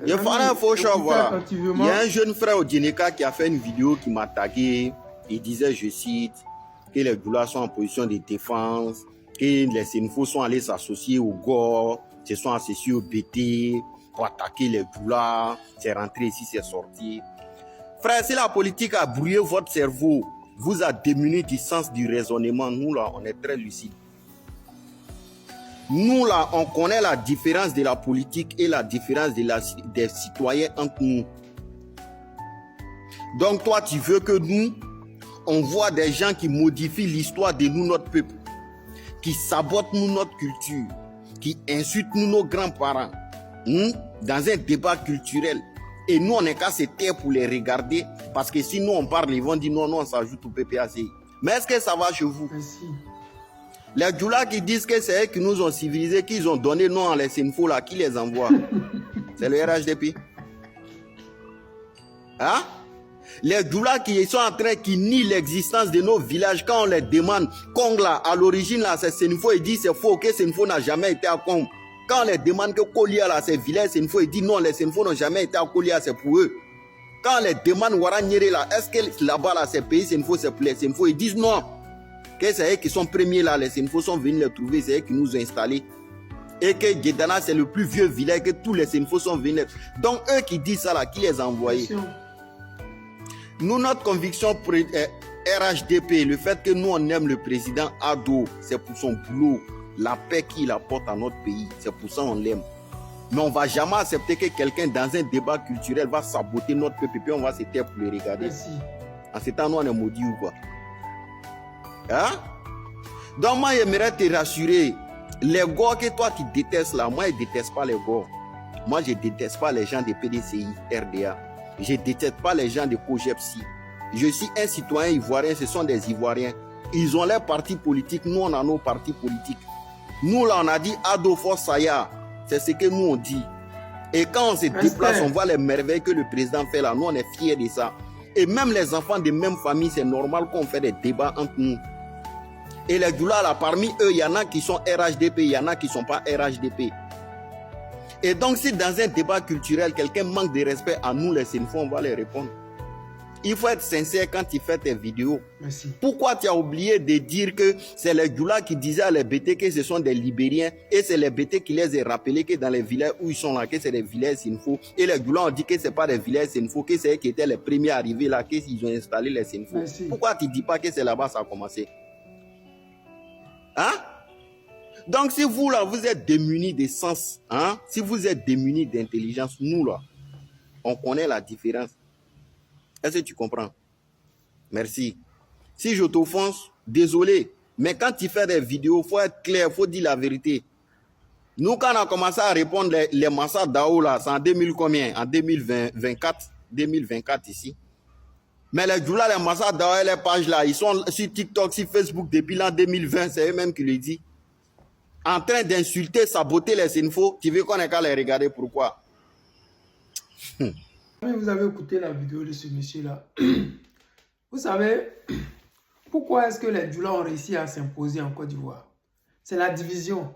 Il y a un faux choix, voilà. Il y a un jeune frère au Djeneka qui a fait une vidéo qui m'a tagué. Il disait, je cite, que les Doulas sont en position de défense, que les Sénifos sont allés s'associer au GOR, se sont associés au BT pour attaquer les Doulas. C'est rentré ici, c'est sorti. Frère, si la politique a brouillé votre cerveau, vous a démuni du sens du raisonnement, nous là, on est très lucides. Nous là, on connaît la différence de la politique et la différence des citoyens entre nous. Donc toi, tu veux que nous, on voit des gens qui modifient l'histoire de nous, notre peuple, qui sabotent nous, notre culture, qui insultent nous, nos grands-parents, dans un débat culturel. Et nous, on n'est qu'à se taire pour les regarder, parce que si nous, on parle, ils vont dire non, non, on s'ajoute au PPACI. Mais est-ce que ça va chez vous? Merci. Les Djoula qui disent que c'est eux qui nous ont civilisés, qu'ils ont donné nom à les Sénifos là, qui les envoie? C'est le RHDP. Hein? Les Djoula qui sont en train, qui nient l'existence de nos villages, quand on les demande, Kong là, à l'origine là, c'est Sénifo, ils disent c'est faux, que Sénifo n'a jamais été à Kong. Quand on les demande que Kolia là, c'est vilain Sénifo, ils disent non, les Sénifo n'ont jamais été à Kolia, c'est pour eux. Quand on les demande Waranyere là, est-ce que là-bas là, c'est pays Sénifo, c'est pour les Sénifo, ils disent non. Que c'est eux qui sont premiers là, les Sénifos sont venus les trouver, c'est eux qui nous ont installés. Et que Djedana c'est le plus vieux village, que tous les Sénifos sont venus. Donc eux qui disent ça là, qui les a envoyés? Nous, notre conviction RHDP, le fait que nous on aime le président Ado, c'est pour son boulot, la paix qu'il apporte à notre pays, c'est pour ça qu'on l'aime. Mais on ne va jamais accepter que quelqu'un dans un débat culturel va saboter notre peuple et puis on va se taire pour le regarder. Merci. En ce temps, nous on est maudits ou quoi? Hein? Donc moi j'aimerais te rassurer, les gars que toi tu détestes là, moi je ne déteste pas les gars. Moi je ne déteste pas les gens de PDCI, RDA. Je ne déteste pas les gens de COGEPSI. Je suis un citoyen ivoirien, ce sont des Ivoiriens. Ils ont leurs partis politiques, nous on a nos partis politiques. Nous là on a dit Ado Saya, c'est ce que nous on dit. Et quand on se déplace, on voit les merveilles que le président fait là, nous on est fiers de ça. Et même les enfants de même famille, c'est normal qu'on fait des débats entre nous. Et les Djoula là, parmi eux, il y en a qui sont RHDP, il y en a qui ne sont pas RHDP. Et donc, si dans un débat culturel, quelqu'un manque de respect à nous, les Sénifos, on va les répondre. Il faut être sincère quand tu fais tes vidéos. Merci. Pourquoi tu as oublié de dire que c'est les Djoula qui disaient à les BT que ce sont des Libériens et c'est les BT qui les ont rappelés que dans les villages où ils sont là, que c'est des villages Sénifos. Et les Djoula ont dit que ce n'est pas des villages Sénifos, que c'est eux qui étaient les premiers arrivés là, qu'ils ont installé les Sénifos. Pourquoi tu ne dis pas que c'est là-bas que ça a commencé? Hein? Donc, si vous, là, vous êtes démunis de sens, hein? Si vous êtes démunis d'intelligence, nous, là, on connaît la différence. Est-ce que tu comprends? Merci. Si je t'offense, désolé. Mais quand tu fais des vidéos, il faut être clair, il faut dire la vérité. Nous, quand on a commencé à répondre les massacres d'Ao, là, c'est en 2000 combien? En 2024 ici. Mais les Djoula, les massacres d'Ao, les pages là, ils sont sur TikTok, sur Facebook depuis l'an 2020, c'est eux-mêmes qui le disent. En train d'insulter, saboter les Sénifos, tu veux qu'on ait qu'à les regarder, pourquoi? Vous avez écouté la vidéo de ce monsieur-là. Vous savez, pourquoi est-ce que les Djoula ont réussi à s'imposer en Côte d'Ivoire? C'est la division.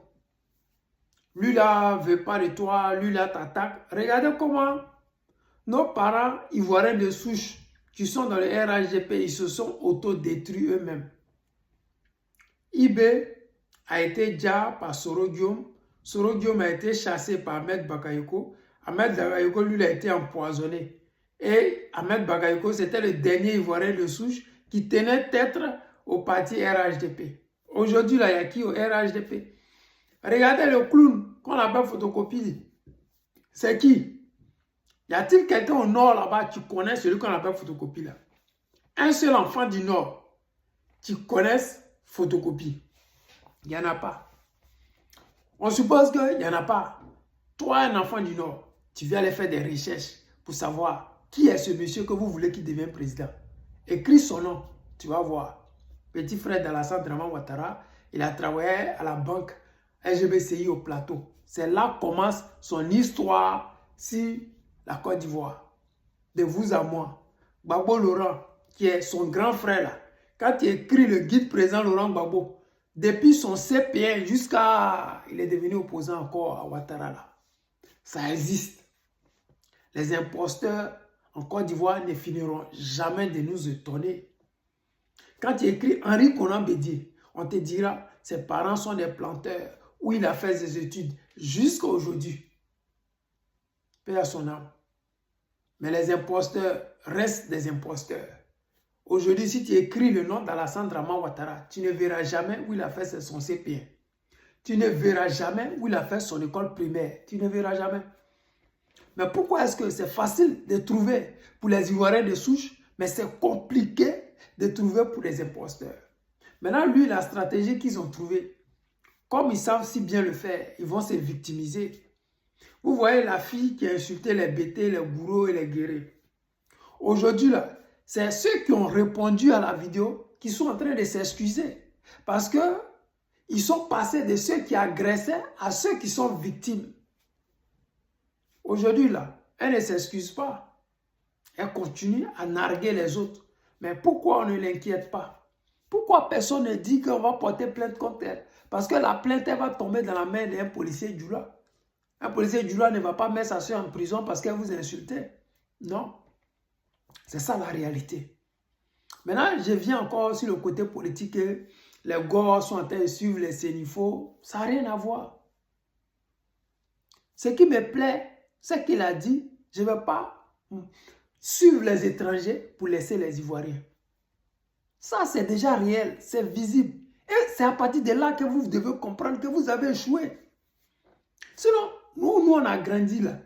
Lui là, veut pas de toi, lui là t'attaque. Regardez comment nos parents ivoiriens de souche qui sont dans le RHDP, ils se sont autodétruits eux-mêmes. Ibé a été déjà par Sorodium. Sorodium a été chassé par Ahmed Bakayoko. Ahmed Bakayoko, lui, a été empoisonné. Et Ahmed Bakayoko, c'était le dernier Ivoirien de souche qui tenait tête au parti RHDP. Aujourd'hui, là, il y a qui au RHDP? Regardez le clown qu'on appelle photocopie. C'est qui? Y a-t-il quelqu'un au nord là-bas qui connaît celui qu'on appelle photocopie là? Un seul enfant du nord qui connaisse photocopie? Il n'y en a pas. On suppose qu'il n'y en a pas. Toi, un enfant du Nord, tu viens aller faire des recherches pour savoir qui est ce monsieur que vous voulez qu'il devienne président. Écris son nom, tu vas voir. Petit frère d'Alassane Draman Ouattara, il a travaillé à la banque SGBCI au plateau. C'est là que commence son histoire sur la Côte d'Ivoire. De vous à moi. Gbagbo Laurent, qui est son grand frère là, quand il écrit le guide président Laurent Gbagbo, depuis son CPN jusqu'à... Il est devenu opposant encore à Ouattara là. Ça existe. Les imposteurs en Côte d'Ivoire ne finiront jamais de nous étonner. Quand tu écris Henri Konan Bédié, on te dira ses parents sont des planteurs où il a fait ses études jusqu'à aujourd'hui. Paix à son âme. Mais les imposteurs restent des imposteurs. Aujourd'hui, si tu écris le nom d'Alassane Draman Ouattara, tu ne verras jamais où il a fait son CP1. Tu ne verras jamais où il a fait son école primaire. Tu ne verras jamais. Mais pourquoi est-ce que c'est facile de trouver pour les Ivoiriens de souche, mais c'est compliqué de trouver pour les imposteurs? Maintenant, lui, la stratégie qu'ils ont trouvée, comme ils savent si bien le faire, ils vont se victimiser. Vous voyez la fille qui a insulté les bêtés, les bourreaux et les guerriers. Aujourd'hui, là, c'est ceux qui ont répondu à la vidéo qui sont en train de s'excuser. Parce que ils sont passés de ceux qui agressaient à ceux qui sont victimes. Aujourd'hui, là, elle ne s'excuse pas. Elle continue à narguer les autres. Mais pourquoi on ne l'inquiète pas? Pourquoi personne ne dit qu'on va porter plainte contre elle? Parce que la plainte, elle va tomber dans la main d'un policier Djoula. Un policier Djoula ne va pas mettre sa soeur en prison parce qu'elle vous insultait. Non. C'est ça la réalité. Maintenant, je viens encore sur le côté politique. Les gars sont en train de suivre les Sénifo. Ça n'a rien à voir. Ce qui me plaît, c'est qu'il a dit, je ne vais pas suivre les étrangers pour laisser les Ivoiriens. Ça, c'est déjà réel, c'est visible. Et c'est à partir de là que vous devez comprendre que vous avez échoué. Sinon, nous on a grandi là.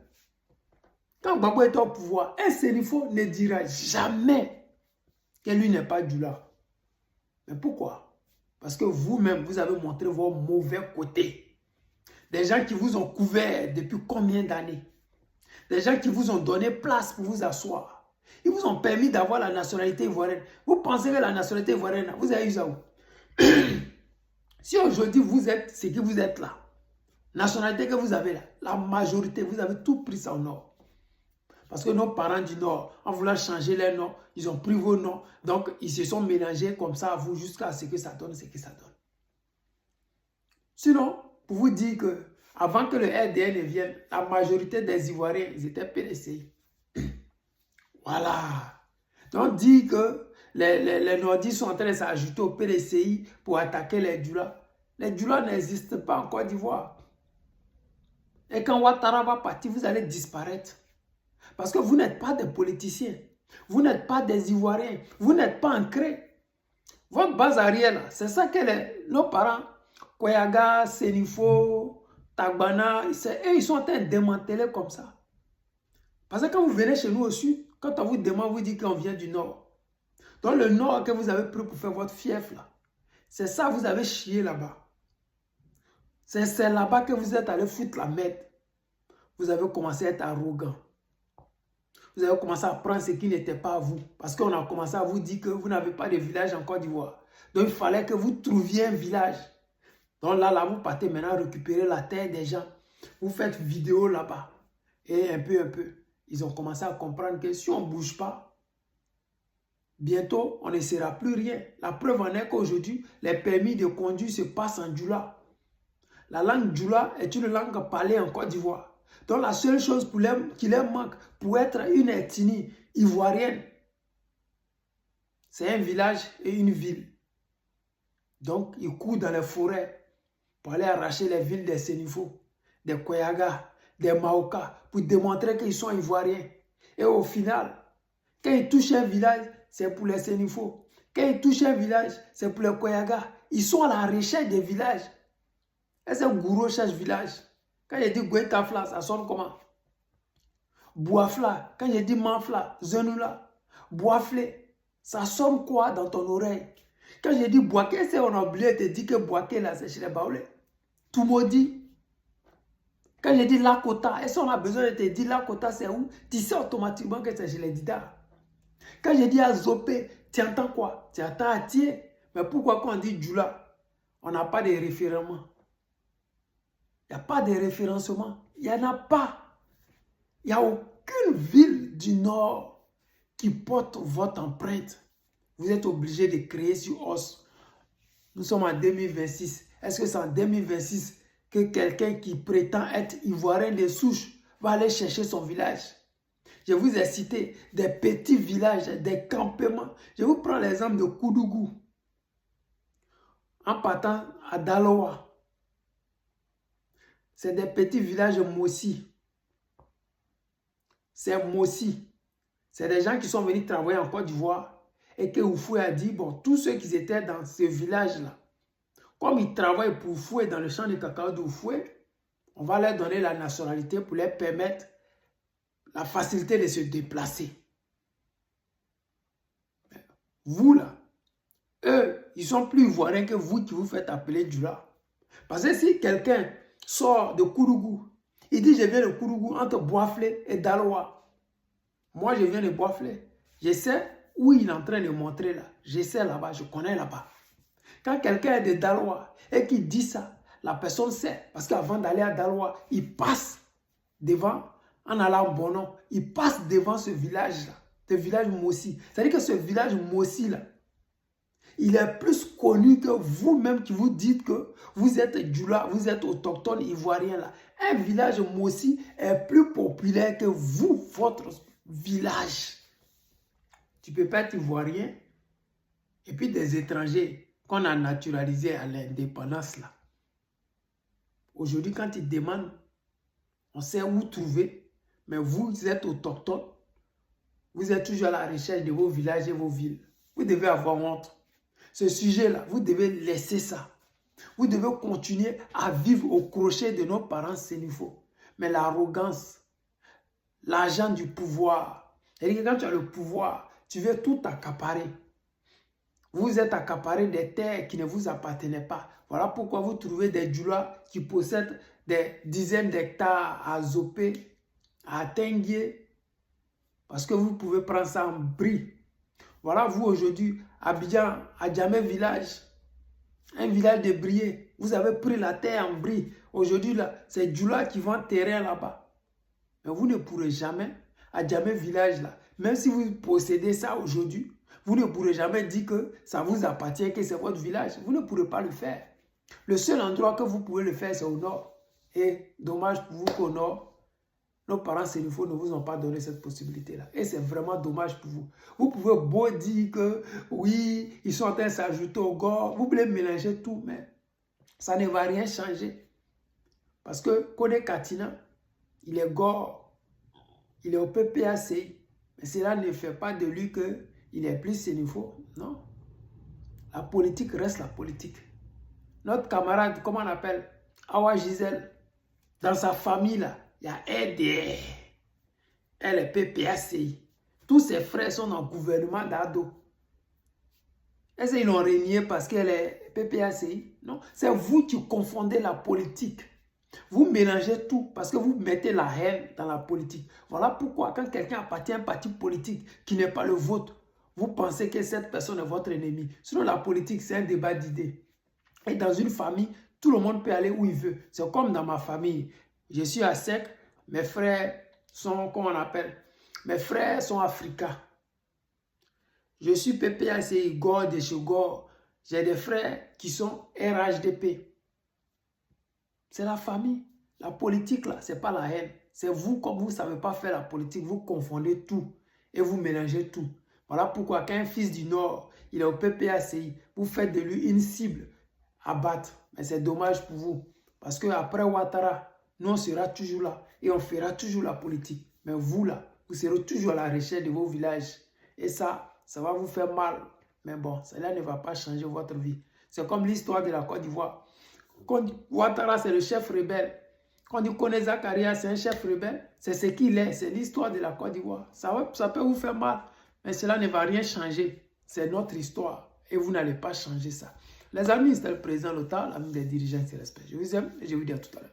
Quand Gbagbo est au pouvoir, un Sénifo ne dira jamais que lui n'est pas Djoula. Mais pourquoi? Parce que vous-même, vous avez montré vos mauvais côtés. Des gens qui vous ont couvert depuis combien d'années? Des gens qui vous ont donné place pour vous asseoir. Ils vous ont permis d'avoir la nationalité ivoirienne. Vous pensez que la nationalité ivoirienne, vous avez eu ça où? Si aujourd'hui vous êtes ce que vous êtes là, nationalité que vous avez là, la majorité, vous avez tout pris ça au nord. Parce que nos parents du nord, en voulant changer leur nom, ils ont pris vos noms. Donc, ils se sont mélangés comme ça à vous jusqu'à ce que ça donne ce que ça donne. Sinon, pour vous dire que avant que le RDN vienne, la majorité des Ivoiriens, ils étaient PDCI. Voilà. Donc, dire que les Nordistes sont en train de s'ajouter au PDCI pour attaquer les Djoula. Les Djoula n'existent pas en Côte d'Ivoire. Et quand Ouattara va partir, vous allez disparaître. Parce que vous n'êtes pas des politiciens. Vous n'êtes pas des Ivoiriens. Vous n'êtes pas ancrés. Votre base arrière, c'est ça que nos parents, Koyaga, Sénifo, Tagbana, ils sont en train de démanteler comme ça. Parce que quand vous venez chez nous au sud, quand on vous demande, vous dit qu'on vient du nord. Donc le nord que vous avez pris pour faire votre fief là, c'est ça vous avez chié là-bas. C'est là-bas que vous êtes allé foutre la merde. Vous avez commencé à être arrogant. Vous avez commencé à prendre ce qui n'était pas à vous. Parce qu'on a commencé à vous dire que vous n'avez pas de village en Côte d'Ivoire. Donc il fallait que vous trouviez un village. Donc là, vous partez maintenant récupérer la terre des gens. Vous faites vidéo là-bas. Et un peu, ils ont commencé à comprendre que si on ne bouge pas, bientôt, on ne sera plus rien. La preuve en est qu'aujourd'hui, les permis de conduire se passent en Djoula. La langue Djoula est une langue parlée en Côte d'Ivoire. Donc la seule chose qui leur manque pour être une ethnie ivoirienne, c'est un village et une ville. Donc ils courent dans les forêts pour aller arracher les villes des Sénifo, des Koyaga, des Maoka, pour démontrer qu'ils sont ivoiriens. Et au final, quand ils touchent un village, c'est pour les Sénifo. Quand ils touchent un village, c'est pour les Koyaga. Ils sont à la recherche des villages. Et c'est Gouro cherche village. Quand j'ai dit Gouetafla, ça sonne comment? Boafla. Quand j'ai dit Manfla, Zenoula, Boaflé, ça sonne quoi dans ton oreille? Quand j'ai dit Boaké, c'est on a oublié de dire que Boaké là, c'est chez les Baoulés. Tout maudit. Quand j'ai dit Lakota, est-ce qu'on a besoin de te dire Lakota, c'est où? Tu sais automatiquement que c'est chez les Dida. Quand j'ai dit Azopé, tu entends quoi? Tu entends Atié. Mais pourquoi quand on dit Djoula, on n'a pas de référencement? Il n'y a pas de référencement. Il n'y en a pas. Il n'y a aucune ville du Nord qui porte votre empreinte. Vous êtes obligé de créer sur os. Nous sommes en 2026. Est-ce que c'est en 2026 que quelqu'un qui prétend être ivoirien de souche va aller chercher son village? Je vous ai cité des petits villages, des campements. Je vous prends l'exemple de Koudougou. En partant à Daloa. C'est des petits villages Mossi. C'est Mossi. C'est des gens qui sont venus travailler en Côte d'Ivoire et que Oufoué a dit, bon, tous ceux qui étaient dans ce village-là, comme ils travaillent pour Oufoué dans le champ de cacao d'Oufoué, on va leur donner la nationalité pour leur permettre la facilité de se déplacer. Vous là, eux, ils sont plus ivoiriens que vous qui vous faites appeler Djoula. Parce que si quelqu'un sort de Koudougou, il dit je viens de Koudougou entre Boisflé et Daloa. Moi je viens de Boisflé. Je sais où il est en train de montrer là. Je sais là-bas, je connais là-bas. Quand quelqu'un est de Daloa et qu'il dit ça, la personne sait. Parce qu'avant d'aller à Daloa, il passe devant, en allant à Bonon, il passe devant ce village-là, ce village Mossi. C'est-à-dire que ce village Mossi-là, il est plus connu que vous-même qui vous dites que vous êtes Djoula, vous êtes autochtone ivoirien là. Un village Mossi est plus populaire que vous, votre village. Tu ne peux pas être ivoirien et puis des étrangers qu'on a naturalisés à l'indépendance là. Aujourd'hui, quand ils demandent, on sait où trouver, mais vous êtes autochtone, vous êtes toujours à la recherche de vos villages et vos villes. Vous devez avoir honte. Ce sujet-là, vous devez laisser ça. Vous devez continuer à vivre au crochet de nos parents sénifaux. Mais l'arrogance, l'argent du pouvoir, c'est-à-dire que quand tu as le pouvoir, tu veux tout accaparer. Vous êtes accaparé des terres qui ne vous appartenaient pas. Voilà pourquoi vous trouvez des Djoulas qui possèdent des dizaines d'hectares à Zopé, à Tenguié, parce que vous pouvez prendre ça en bris. Voilà vous aujourd'hui, Abidjan, à Djamé village, un village de Brié. Vous avez pris la terre en bris. Aujourd'hui, c'est Djoula qui vend terrain là-bas. Mais vous ne pourrez jamais, à Djamé village là, même si vous possédez ça aujourd'hui, vous ne pourrez jamais dire que ça vous appartient, que c'est votre village. Vous ne pourrez pas le faire. Le seul endroit que vous pouvez le faire, c'est au nord. Et dommage pour vous qu'au nord, nos parents sénifaux ne vous ont pas donné cette possibilité-là. Et c'est vraiment dommage pour vous. Vous pouvez beau dire que oui, ils sont en train de s'ajouter au Gor. Vous pouvez mélanger tout, mais ça ne va rien changer. Parce que Kone Katina, il est Gor. Il est au PPACI. Mais cela ne fait pas de lui qu'il est plus sénifaux. Non. La politique reste la politique. Notre camarade, comment on appelle, Awa Gisèle, dans sa famille là, il y a RDR. Elle est PPACI. Tous ses frères sont dans le gouvernement d'Ado. Est-ce qu'ils l'ont renié parce qu'elle est PPACI? Non. C'est vous qui confondez la politique. Vous mélangez tout parce que vous mettez la haine dans la politique. Voilà pourquoi quand quelqu'un appartient à un parti politique qui n'est pas le vôtre, vous pensez que cette personne est votre ennemi. Sinon, la politique, c'est un débat d'idées. Et dans une famille, tout le monde peut aller où il veut. C'est comme dans ma famille. Je suis à Sec, mes frères sont, comment on appelle, mes frères sont africains. Je suis PPACI, Gor de chez Gor. J'ai des frères qui sont RHDP. C'est la famille. La politique, là, ce n'est pas la haine. C'est vous, comme vous ne savez pas faire la politique, vous confondez tout et vous mélangez tout. Voilà pourquoi quand un fils du Nord, il est au PPACI, vous faites de lui une cible à battre. Mais c'est dommage pour vous. Parce qu'après Ouattara, nous, on sera toujours là et on fera toujours la politique. Mais vous, là, vous serez toujours à la recherche de vos villages. Et ça va vous faire mal. Mais bon, cela ne va pas changer votre vie. C'est comme l'histoire de la Côte d'Ivoire. Ouattara, c'est le chef rebelle. Quand on dit Kone Zakaria, c'est un chef rebelle, c'est ce qu'il est. C'est l'histoire de la Côte d'Ivoire. Ça peut vous faire mal. Mais cela ne va rien changer. C'est notre histoire. Et vous n'allez pas changer ça. Les amis, c'était le président Lothar, l'ami des dirigeants qui se respectent. Je vous aime et je vous dis à tout à l'heure.